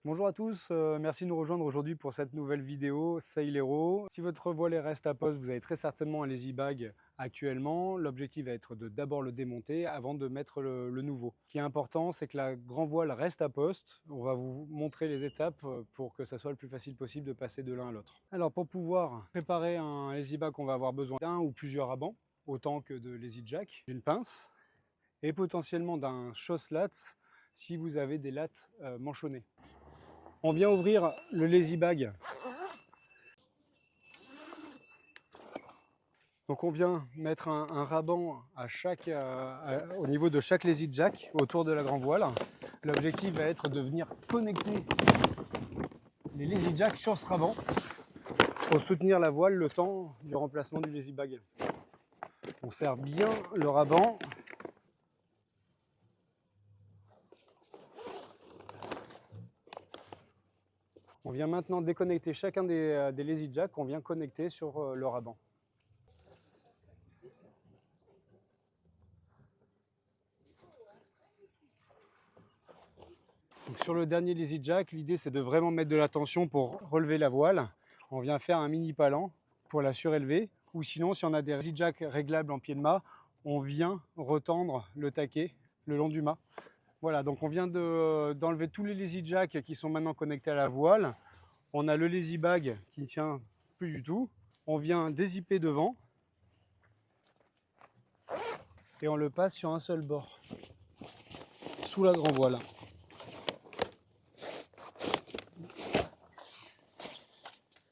Bonjour à tous, merci de nous rejoindre aujourd'hui pour cette nouvelle vidéo Sail Hero. Si votre voile reste à poste, vous avez très certainement un lazy bag actuellement. L'objectif va être de d'abord le démonter avant de mettre le nouveau. Ce qui est important, c'est que la grand voile reste à poste. On va vous montrer les étapes pour que ça soit le plus facile possible de passer de l'un à l'autre. Alors pour pouvoir préparer un lazy bag, on va avoir besoin d'un ou plusieurs rabans, autant que de lazy jack, d'une pince et potentiellement d'un chausse lattes si vous avez des lattes manchonnées. On vient ouvrir le lazy bag. Donc on vient mettre un raban au niveau de chaque lazy jack autour de la grand voile. L'objectif va être de venir connecter les lazy jacks sur ce raban pour soutenir la voile le temps du remplacement du lazy bag. On serre bien le raban. On vient maintenant déconnecter chacun des lazy jacks qu'on vient connecter sur le raban. Donc sur le dernier lazy jack, l'idée c'est de vraiment mettre de la tension pour relever la voile. On vient faire un mini palan pour la surélever, ou sinon si on a des lazy jacks réglables en pied de mât, on vient retendre le taquet le long du mât. Voilà, donc on vient d'enlever tous les lazy jacks qui sont maintenant connectés à la voile. On a le lazy bag qui ne tient plus du tout. On vient dézipper devant et on le passe sur un seul bord, sous la grand voile.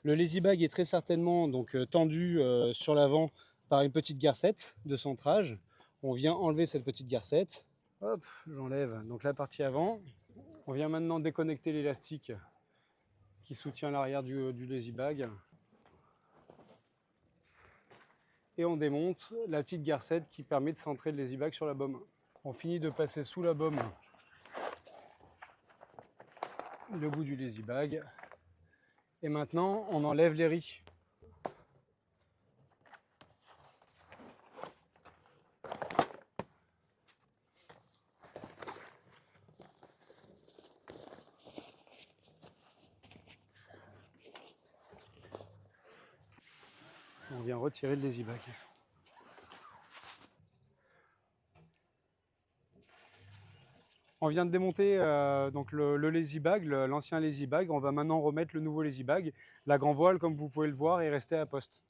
Le lazy bag est très certainement donc, tendu sur l'avant par une petite garcette de centrage. On vient enlever cette petite garcette. Hop, j'enlève donc la partie avant. On vient maintenant déconnecter l'élastique qui soutient l'arrière du lazy bag. Et on démonte la petite garcette qui permet de centrer le lazy bag sur la baume. On finit de passer sous la baume le bout du lazy bag. Et maintenant, on enlève les ris. On vient retirer le lazy bag. On vient de démonter donc le lazy bag, l'ancien lazy bag. On va maintenant remettre le nouveau lazy bag. La grand voile, comme vous pouvez le voir, est restée à poste.